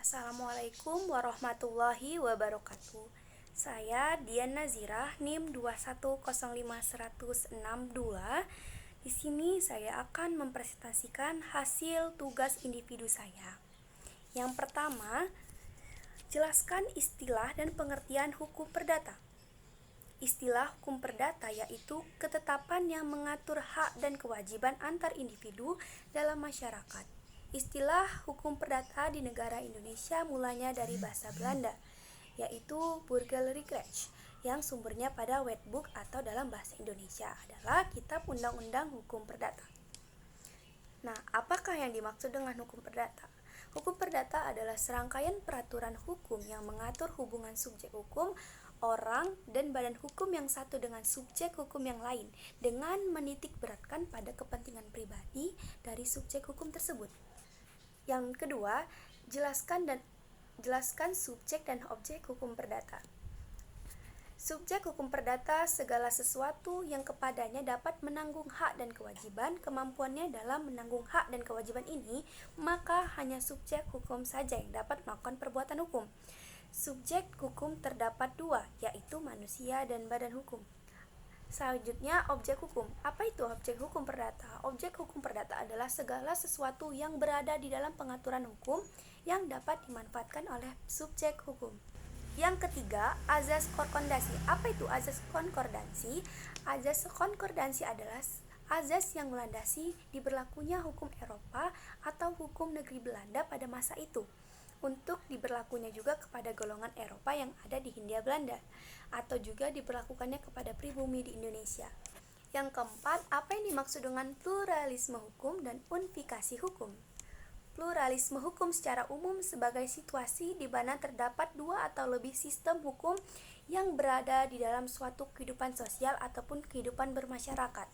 Assalamualaikum warahmatullahi wabarakatuh. Saya Dian Nazirah, NIM 2105162. Di sini saya akan mempresentasikan hasil tugas individu saya. Yang pertama, jelaskan istilah dan pengertian hukum perdata. Istilah hukum perdata yaitu ketetapan yang mengatur hak dan kewajiban antar individu dalam masyarakat. Istilah hukum perdata di negara Indonesia mulanya dari bahasa Belanda, yaitu Burgerlijkrecht, yang sumbernya pada Wetboek atau dalam bahasa Indonesia adalah Kitab Undang-Undang Hukum Perdata. Nah, apakah yang dimaksud dengan hukum perdata? Hukum perdata adalah serangkaian peraturan hukum yang mengatur hubungan subjek hukum, orang, dan badan hukum yang satu dengan subjek hukum yang lain dengan menitik beratkan pada kepentingan pribadi dari subjek hukum tersebut. Yang kedua, jelaskan subjek dan objek hukum perdata. Subjek hukum perdata segala sesuatu yang kepadanya dapat menanggung hak dan kewajiban. Kemampuannya dalam menanggung hak dan kewajiban ini, maka hanya subjek hukum saja yang dapat melakukan perbuatan hukum. Subjek hukum terdapat dua, yaitu manusia dan badan hukum. Selanjutnya, objek hukum. Apa itu objek hukum perdata? Objek hukum perdata adalah segala sesuatu yang berada di dalam pengaturan hukum yang dapat dimanfaatkan oleh subjek hukum. Yang ketiga, azas konkordansi. Apa itu azas konkordansi? Azas konkordansi adalah azas yang melandasi diberlakunya hukum Eropa atau hukum negeri Belanda pada masa itu, untuk diberlakunya juga kepada golongan Eropa yang ada di Hindia Belanda, atau juga diberlakukannya kepada pribumi di Indonesia. Yang keempat, apa yang dimaksud dengan pluralisme hukum dan unifikasi hukum? Pluralisme hukum secara umum sebagai situasi di mana terdapat dua atau lebih sistem hukum yang berada di dalam suatu kehidupan sosial ataupun kehidupan bermasyarakat.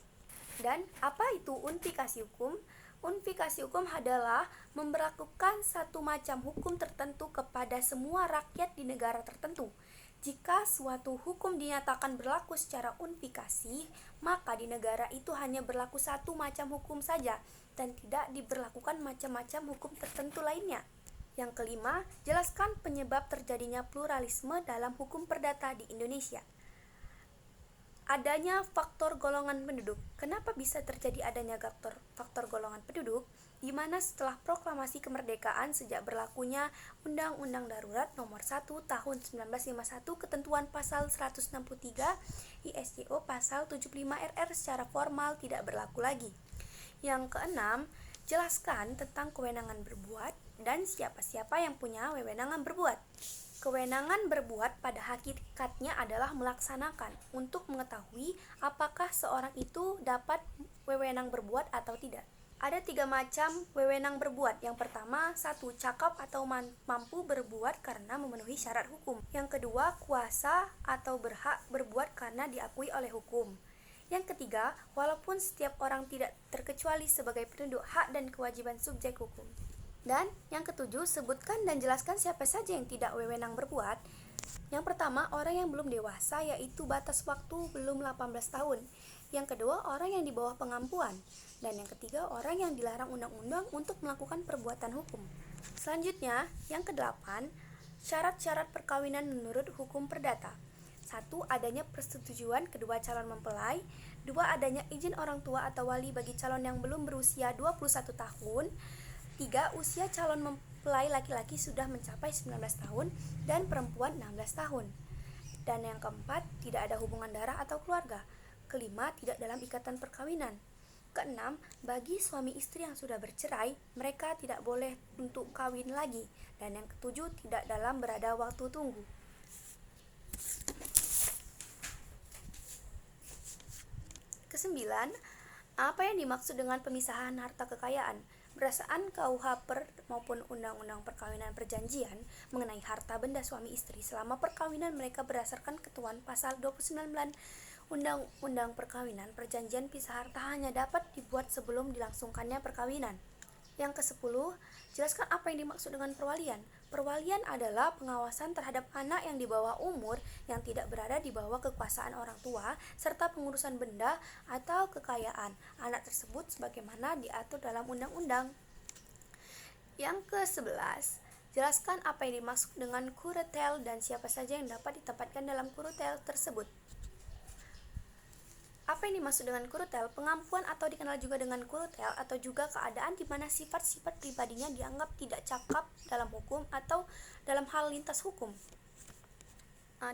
Dan apa itu unifikasi hukum? Unifikasi hukum adalah memberlakukan satu macam hukum tertentu kepada semua rakyat di negara tertentu. Jika suatu hukum dinyatakan berlaku secara unifikasi, maka di negara itu hanya berlaku satu macam hukum saja dan tidak diberlakukan macam-macam hukum tertentu lainnya. Yang kelima, jelaskan penyebab terjadinya pluralisme dalam hukum perdata di Indonesia. Adanya faktor golongan penduduk. Kenapa bisa terjadi adanya faktor golongan penduduk? Di mana setelah proklamasi kemerdekaan sejak berlakunya Undang-Undang Darurat Nomor 1 Tahun 1951, ketentuan pasal 163 ISJO pasal 75 RR secara formal tidak berlaku lagi. Yang keenam, jelaskan tentang kewenangan berbuat dan siapa-siapa yang punya wewenangan berbuat. Kewenangan berbuat pada hakikatnya adalah melaksanakan untuk mengetahui apakah seorang itu dapat wewenang berbuat atau tidak. Ada 3 macam wewenang berbuat. Yang pertama, 1. Cakap atau mampu berbuat karena memenuhi syarat hukum. Yang kedua, kuasa atau berhak berbuat karena diakui oleh hukum. Yang ketiga, walaupun setiap orang tidak terkecuali sebagai penduduk hak dan kewajiban subjek hukum. Dan yang ketujuh, sebutkan dan jelaskan siapa saja yang tidak wewenang berbuat. Yang pertama, orang yang belum dewasa, yaitu batas waktu belum 18 tahun. Yang kedua, orang yang di bawah pengampuan. Dan yang ketiga, orang yang dilarang undang-undang untuk melakukan perbuatan hukum. Selanjutnya, yang kedelapan, syarat-syarat perkawinan menurut hukum perdata. 1. Adanya persetujuan kedua calon mempelai. 2. Adanya izin orang tua atau wali bagi calon yang belum berusia 21 tahun. 3. Usia calon mempelai laki-laki sudah mencapai 19 tahun dan perempuan 16 tahun. Dan yang keempat, tidak ada hubungan darah atau keluarga. Kelima, tidak dalam ikatan perkawinan. Keenam, bagi suami istri yang sudah bercerai, mereka tidak boleh untuk kawin lagi. Dan yang ketujuh, tidak dalam berada waktu tunggu. Kesembilan, apa yang dimaksud dengan pemisahan harta kekayaan? Berdasarkan KUH maupun Undang-Undang Perkawinan Perjanjian mengenai harta benda suami istri selama perkawinan mereka berdasarkan ketentuan pasal 29 Undang-Undang Perkawinan Perjanjian, pisah harta hanya dapat dibuat sebelum dilangsungkannya perkawinan. Yang ke-10, jelaskan apa yang dimaksud dengan perwalian. Perwalian adalah pengawasan terhadap anak yang di bawah umur yang tidak berada di bawah kekuasaan orang tua, serta pengurusan benda atau kekayaan anak tersebut sebagaimana diatur dalam undang-undang. Yang ke-11, Jelaskan apa yang dimaksud dengan kuretel dan siapa saja yang dapat ditempatkan dalam kuretel tersebut. Apa yang dimaksud dengan kurutel? Pengampuan atau dikenal juga dengan kurutel atau juga keadaan di mana sifat-sifat pribadinya dianggap tidak cakap dalam hukum atau dalam hal lintas hukum.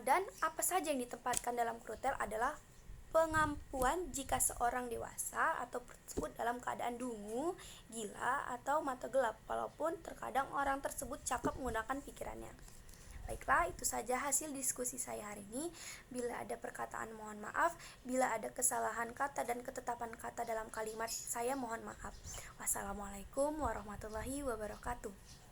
Dan apa saja yang ditempatkan dalam kurutel adalah pengampuan jika seorang dewasa atau tersebut dalam keadaan dungu, gila, atau mata gelap, walaupun terkadang orang tersebut cakap menggunakan pikirannya. Baiklah, itu saja hasil diskusi saya hari ini. Bila ada perkataan mohon maaf, bila ada kesalahan kata dan ketetapan kata dalam kalimat saya mohon maaf. Wassalamualaikum warahmatullahi wabarakatuh.